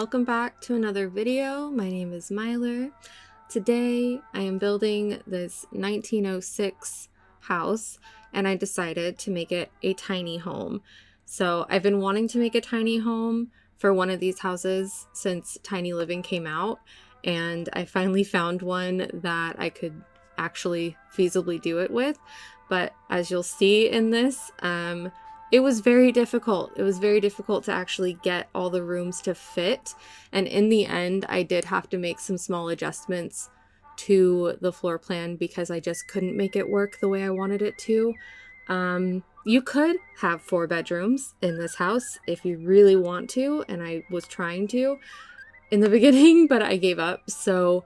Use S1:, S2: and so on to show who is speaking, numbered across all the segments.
S1: welcome back to another video. My name is Myler. Today I am building this 1906 house and I decided to make it a tiny home. So I've been wanting to make a tiny home for one of these houses since Tiny Living came out, and I finally found one that I could actually feasibly do it with. But as you'll see in this, it was very difficult. It was very difficult to actually get all the rooms to fit. And in the end, I did have to make some small adjustments to the floor plan because I just couldn't make it work the way I wanted it to. You could have 4 bedrooms in this house if you really want to, and I was trying to in the beginning, but I gave up. So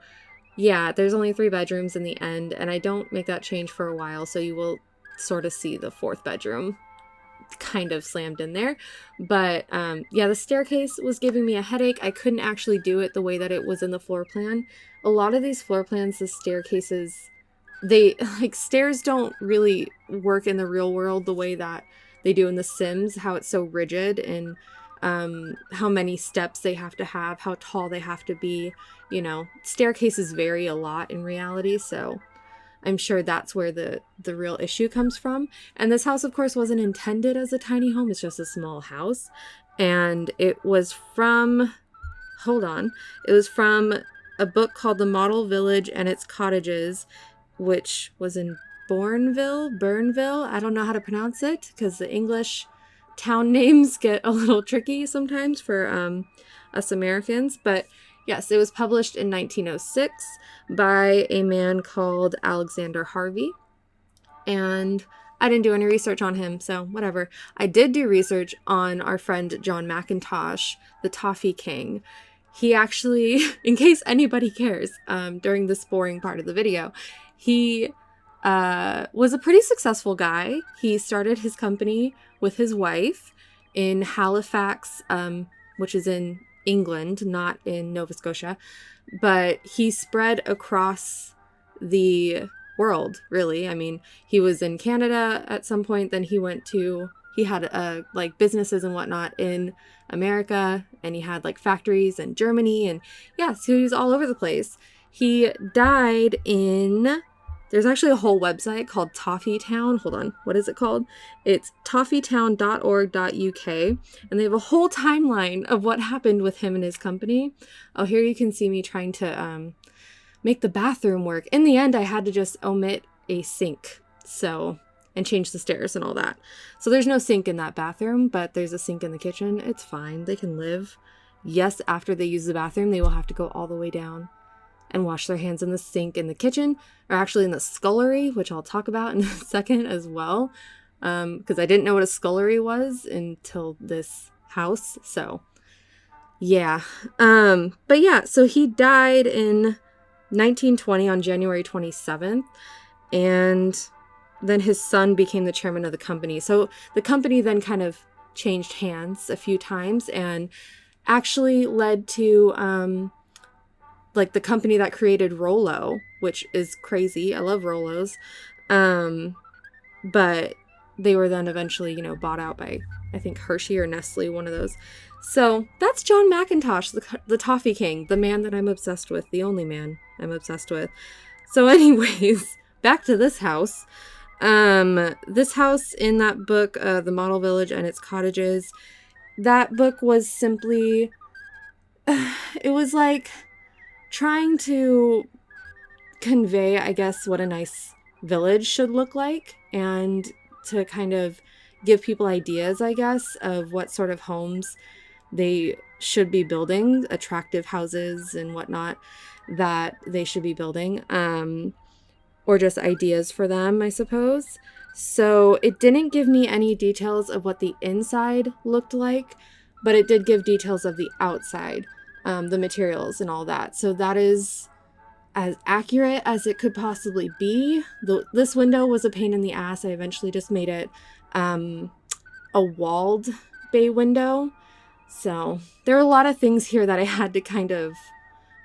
S1: yeah, there's only 3 bedrooms in the end, and I don't make that change for a while, so you will sort of see the 4th bedroom kind of slammed in there. But yeah, the staircase was giving me a headache. I couldn't actually do it the way that it was in the floor plan. A lot of these floor plans, the staircases, stairs don't really work in the real world the way that they do in The Sims, how it's so rigid, and how many steps they have to have, how tall they have to be. You know, staircases vary a lot in reality, so I'm sure that's where the real issue comes from. And this house, of course, wasn't intended as a tiny home. It's just a small house. And it was from, it was from a book called The Model Village and Its Cottages, which was in Burnville. I don't know how to pronounce it because the English town names get a little tricky sometimes for us Americans. But yes, it was published in 1906 by a man called Alexander Harvey. And I didn't do any research on him, so whatever. I did do research on our friend John McIntosh, the Toffee King. He actually, in case anybody cares, during this boring part of the video, he was a pretty successful guy. He started his company with his wife in Halifax, which is in England, not in Nova Scotia, but he spread across the world, really. I mean, he was in Canada at some point, then he had like businesses and whatnot in America, and he had like factories in Germany, and yeah, so he was all over the place. He died in, there's actually a whole website called Toffeetown. Hold on, what is it called? It's toffeetown.org.uk, and they have a whole timeline of what happened with him and his company. Oh, here you can see me trying to make the bathroom work. In the end, I had to just omit a sink, and change the stairs and all that. So there's no sink in that bathroom, but there's a sink in the kitchen. It's fine. They can live. Yes, after they use the bathroom, they will have to go all the way down and wash their hands in the sink in the kitchen, or actually in the scullery, which I'll talk about in a second as well, because I didn't know what a scullery was until this house. So yeah, but yeah, so he died in 1920 on January 27th, and then his son became the chairman of the company. So the company then kind of changed hands a few times and actually led to like the company that created Rollo, which is crazy. I love Rollos. But they were then eventually, bought out by, I think, Hershey or Nestle, one of those. So that's John McIntosh, the Toffee King, the man that I'm obsessed with, the only man I'm obsessed with. So anyways, back to this house. This house in that book, The Model Village and Its Cottages, that book was simply, it was like trying to convey, I guess, what a nice village should look like, and to kind of give people ideas, I guess, of what sort of homes they should be building, attractive houses and whatnot that they should be building, or just ideas for them, I suppose. So it didn't give me any details of what the inside looked like, but it did give details of the outside, the materials and all that. So that is as accurate as it could possibly be. This window was a pain in the ass. I eventually just made it a walled bay window. So there are a lot of things here that I had to kind of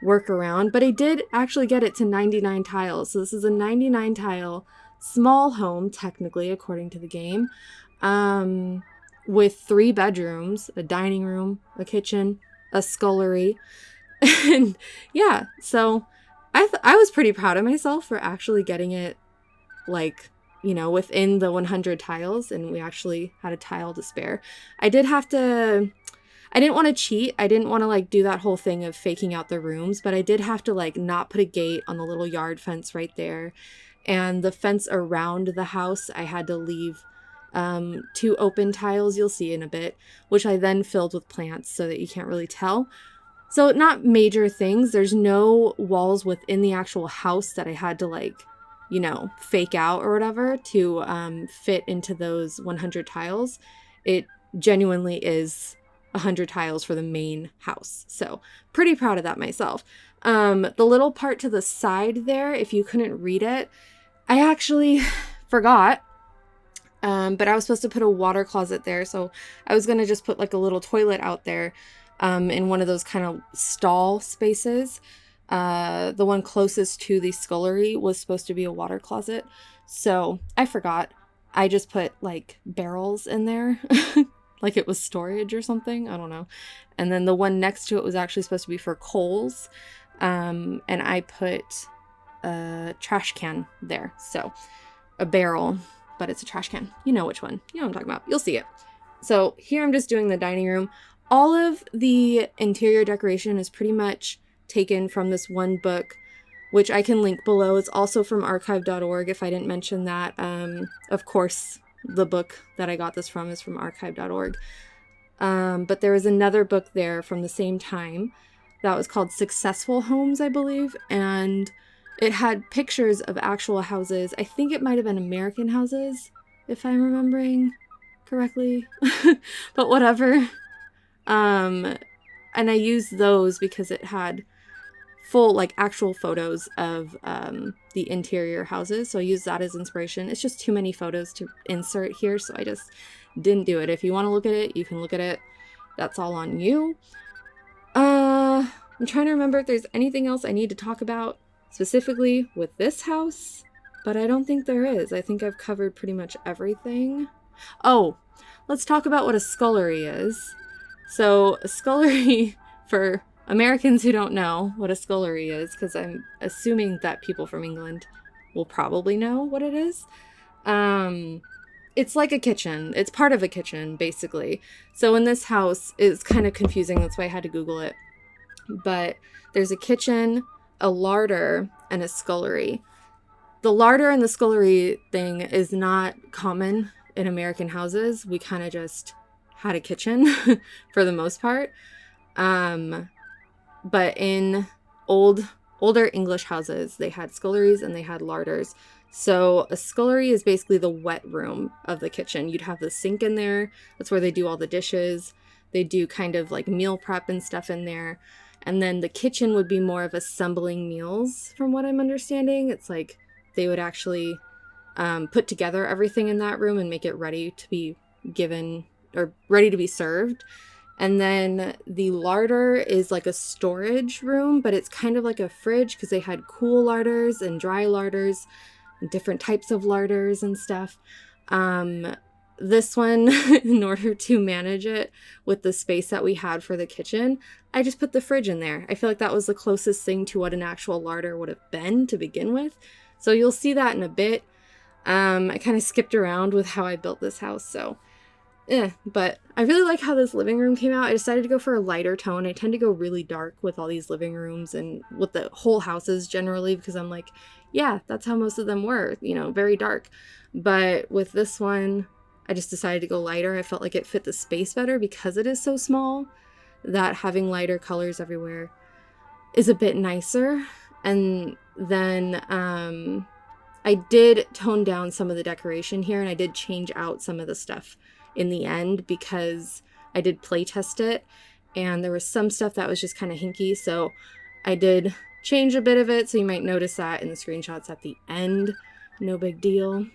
S1: work around, but I did actually get it to 99 tiles. So this is a 99 tile small home, technically, according to the game, with 3 bedrooms, a dining room, a kitchen, a scullery. And yeah, so I was pretty proud of myself for actually getting it, like, you know, within the 100 tiles, and we actually had a tile to spare. I didn't want to cheat. I didn't want to like do that whole thing of faking out the rooms, but I did have to like not put a gate on the little yard fence right there. And the fence around the house, I had to leave 2 open tiles, you'll see in a bit, which I then filled with plants so that you can't really tell. So not major things. There's no walls within the actual house that I had to like, you know, fake out or whatever to fit into those 100 tiles. It genuinely is 100 tiles for the main house. So pretty proud of that myself. The little part to the side there, if you couldn't read it, I actually forgot. But I was supposed to put a water closet there. So I was going to just put like a little toilet out there in one of those kind of stall spaces. The one closest to the scullery was supposed to be a water closet. So I forgot. I just put like barrels in there, like it was storage or something. I don't know. And then the one next to it was actually supposed to be for coals. And I put a trash can there. So a barrel, but it's a trash can. You know which one. You know what I'm talking about. You'll see it. So here I'm just doing the dining room. All of the interior decoration is pretty much taken from this one book, which I can link below. It's also from archive.org if I didn't mention that. Of course, the book that I got this from is from archive.org. But there was another book there from the same time that was called Successful Homes, I believe. And it had pictures of actual houses. I think it might have been American houses, if I'm remembering correctly. But whatever. And I used those because it had full, like, actual photos of the interior houses. So I used that as inspiration. It's just too many photos to insert here, so I just didn't do it. If you want to look at it, you can look at it. That's all on you. I'm trying to remember if there's anything else I need to talk about specifically with this house, but I don't think there is. I think I've covered pretty much everything. Oh, let's talk about what a scullery is. So a scullery, for Americans who don't know what a scullery is, because I'm assuming that people from England will probably know what it is. It's like a kitchen. It's part of a kitchen, basically. So in this house, it's kind of confusing. That's why I had to Google it. But there's a kitchen, a larder, and a scullery. The larder and the scullery thing is not common in American houses. We kind of just had a kitchen for the most part. But in older English houses, they had sculleries and they had larders. So a scullery is basically the wet room of the kitchen. You'd have the sink in there. That's where they do all the dishes. They do kind of like meal prep and stuff in there. And then the kitchen would be more of assembling meals, from what I'm understanding. It's like they would actually put together everything in that room and make it ready to be given or ready to be served. And then the larder is like a storage room, but it's kind of like a fridge because they had cool larders and dry larders, and different types of larders and stuff. This one, in order to manage it with the space that we had for the kitchen, I just put the fridge in there. I feel like that was the closest thing to what an actual larder would have been to begin with. So you'll see that in a bit. I kind of skipped around with how I built this house, so but I really like how this living room came out. I decided to go for a lighter tone. I tend to go really dark with all these living rooms and with the whole houses generally because I'm like, yeah, that's how most of them were, you know, very dark. But with this one, I just decided to go lighter. I felt like it fit the space better because it is so small that having lighter colors everywhere is a bit nicer. And then I did tone down some of the decoration here and I did change out some of the stuff in the end because I did play test it and there was some stuff that was just kind of hinky, so I did change a bit of it, so you might notice that in the screenshots at the end. No big deal.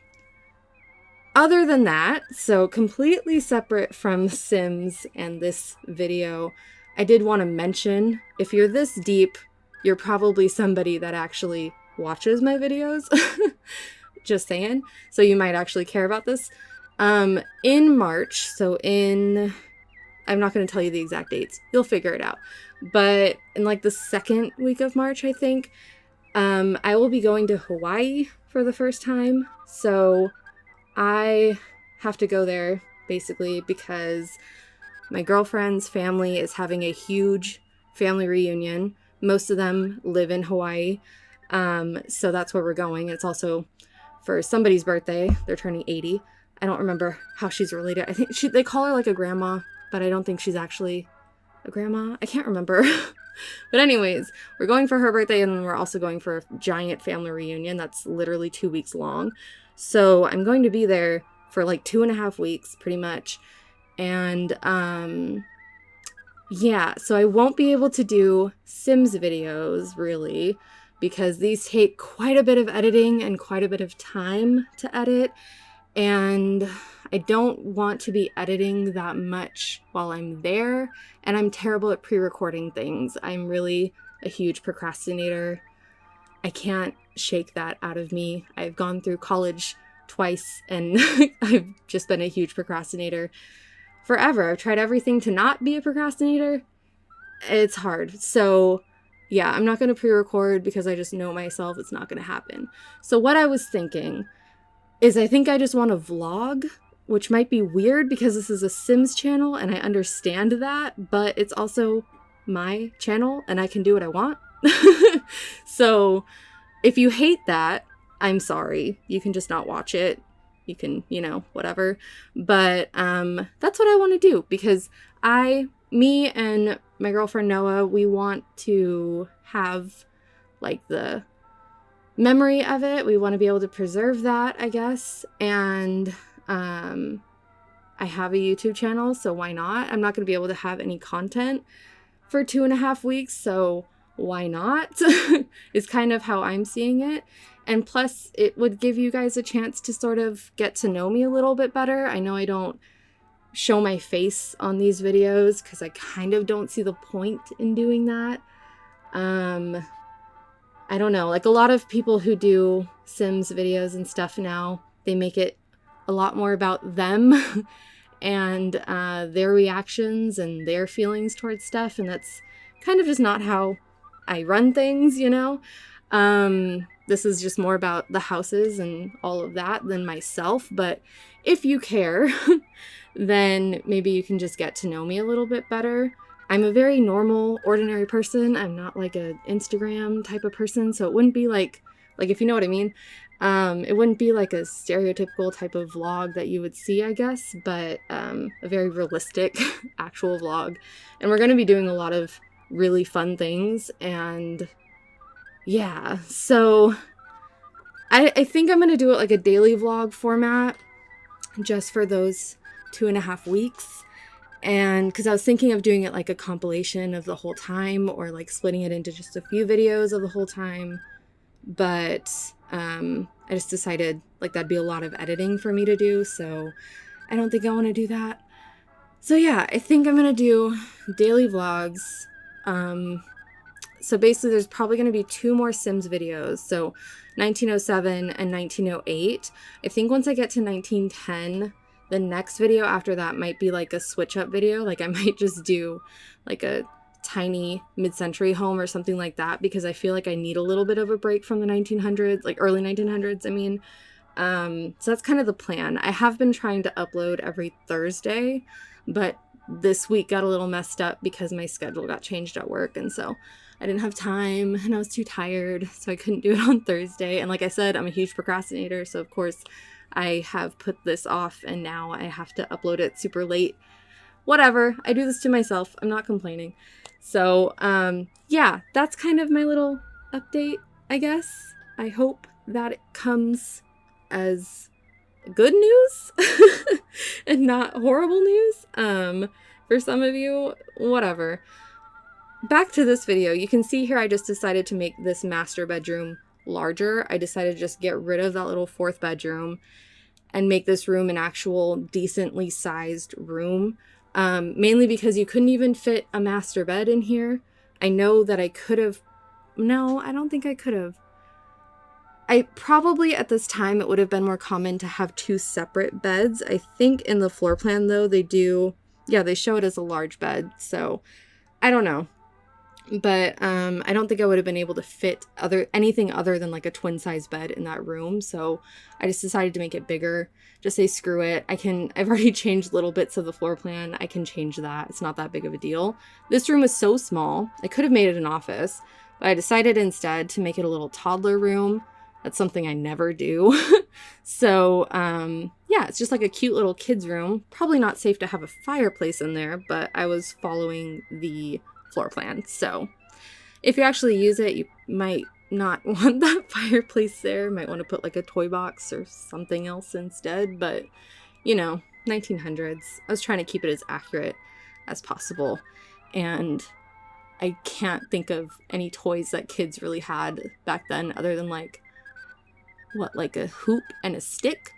S1: Other than that, so completely separate from Sims and this video, I did want to mention, if you're this deep, you're probably somebody that actually watches my videos. Just saying. So you might actually care about this. In March, so in I'm not going to tell you the exact dates. You'll figure it out. But in like the second week of March, I think, I will be going to Hawaii for the first time. So I have to go there basically because my girlfriend's family is having a huge family reunion. Most of them live in Hawaii. So that's where we're going. It's also for somebody's birthday. They're turning 80. I don't remember how she's related. I think they call her like a grandma, but I don't think she's actually a grandma. I can't remember. But anyways, we're going for her birthday, and then we're also going for a giant family reunion that's literally 2 weeks long. So I'm going to be there for like 2.5 weeks, pretty much. And yeah, so I won't be able to do Sims videos, really, because these take quite a bit of editing and quite a bit of time to edit. And I don't want to be editing that much while I'm there, and I'm terrible at pre-recording things. I'm really a huge procrastinator. I can't shake that out of me. I've gone through college twice, and I've just been a huge procrastinator forever. I've tried everything to not be a procrastinator. It's hard. So yeah, I'm not going to pre-record because I just know myself it's not going to happen. So what I was thinking is I think I just want to vlog, which might be weird because this is a Sims channel and I understand that, but it's also my channel and I can do what I want. So if you hate that, I'm sorry. You can just not watch it. You can, whatever. But that's what I want to do because me and my girlfriend Noah, we want to have like the memory of it. We want to be able to preserve that, I guess. And I have a YouTube channel, so why not? I'm not going to be able to have any content for 2.5 weeks, so why not? Is kind of how I'm seeing it. And plus, it would give you guys a chance to sort of get to know me a little bit better. I know I don't show my face on these videos because I kind of don't see the point in doing that. I don't know, like a lot of people who do Sims videos and stuff now, they make it a lot more about them and their reactions and their feelings towards stuff, and that's kind of just not how I run things, This is just more about the houses and all of that than myself, but if you care, then maybe you can just get to know me a little bit better. I'm a very normal, ordinary person. I'm not like an Instagram type of person, so it wouldn't be like if you know what I mean, it wouldn't be like a stereotypical type of vlog that you would see, I guess, but a very realistic actual vlog. And we're going to be doing a lot of really fun things, and yeah, so I think I'm going to do it like a daily vlog format just for those 2.5 weeks. And because I was thinking of doing it like a compilation of the whole time or like splitting it into just a few videos of the whole time. But I just decided like that'd be a lot of editing for me to do. So I don't think I want to do that. So yeah, I think I'm going to do daily vlogs. So basically there's probably going to be 2 more Sims videos. So 1907 and 1908. I think once I get to 1910, the next video after that might be like a switch up video. Like I might just do like a tiny mid-century home or something like that because I feel like I need a little bit of a break from the 1900s, like early 1900s, I mean. So that's kind of the plan. I have been trying to upload every Thursday, but this week got a little messed up because my schedule got changed at work, and so I didn't have time and I was too tired, so I couldn't do it on Thursday. And like I said, I'm a huge procrastinator, so of course I have put this off and now I have to upload it super late. Whatever, I do this to myself. I'm not complaining. So yeah, that's kind of my little update, I guess. I hope that it comes as good news and not horrible news for some of you. Whatever. Back to this video. You can see here I just decided to make this master bedroom larger. I decided to just get rid of that little 4th bedroom and make this room an actual decently sized room. Mainly because you couldn't even fit a master bed in here. I know that I could have. No, I don't think I could have. I probably at this time it would have been more common to have 2 separate beds. I think in the floor plan though they do yeah, they show it as a large bed, so I don't know. But I don't think I would have been able to fit anything other than like a twin size bed in that room. So I just decided to make it bigger. Just say screw it. I've already changed little bits of the floor plan. I can change that. It's not that big of a deal. This room is so small. I could have made it an office, but I decided instead to make it a little toddler room. That's something I never do. So yeah, it's just like a cute little kid's room. Probably not safe to have a fireplace in there, but I was following the floor plan. So if you actually use it, you might not want that fireplace there. Might want to put like a toy box or something else instead. But, you know, 1900s. I was trying to keep it as accurate as possible. And I can't think of any toys that kids really had back then other than like, what, like a hoop and a stick?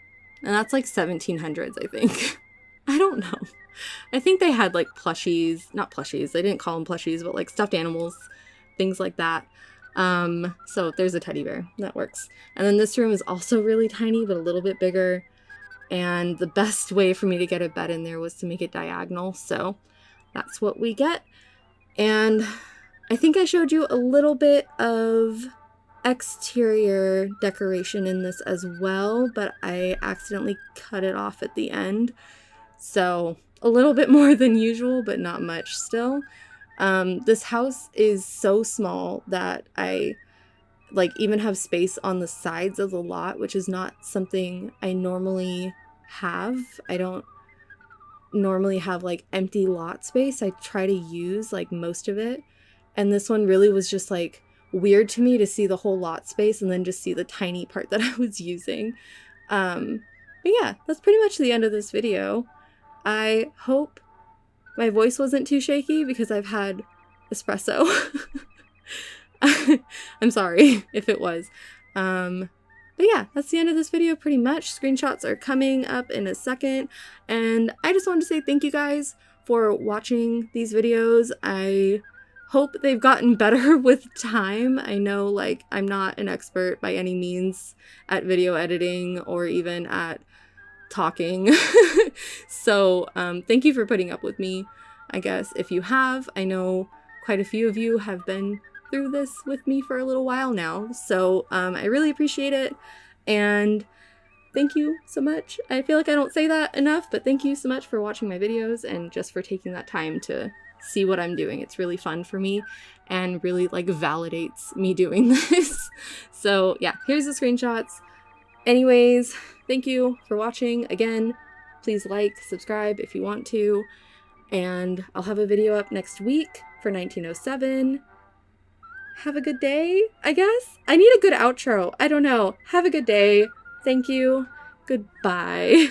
S1: And that's like 1700s, I think. I don't know. I think they had like plushies, not plushies, they didn't call them plushies, but like stuffed animals, things like that. So there's a teddy bear, that works. And then this room is also really tiny, but a little bit bigger. And the best way for me to get a bed in there was to make it diagonal. So that's what we get. And I think I showed you a little bit of exterior decoration in this as well, but I accidentally cut it off at the end. So a little bit more than usual, but not much still. This house is so small that I like even have space on the sides of the lot, which is not something I normally have. I don't normally have like empty lot space. I try to use like most of it. And this one really was just like weird to me to see the whole lot space and then just see the tiny part that I was using. But yeah, that's pretty much the end of this video. I hope my voice wasn't too shaky because I've had espresso. I'm sorry if it was. But yeah, that's the end of this video pretty much. Screenshots are coming up in a second. And I just wanted to say thank you guys for watching these videos. I hope they've gotten better with time. I know like I'm not an expert by any means at video editing or even at talking. So thank you for putting up with me, I guess, if you have. I know quite a few of you have been through this with me for a little while now, so I really appreciate it, and thank you so much. I feel like I don't say that enough, but thank you so much for watching my videos and just for taking that time to see what I'm doing. It's really fun for me and really like validates me doing this. So yeah, here's the screenshots. Anyways, thank you for watching. Again, please like, subscribe if you want to, and I'll have a video up next week for 1907. Have a good day, I guess? I need a good outro. I don't know. Have a good day. Thank you. Goodbye.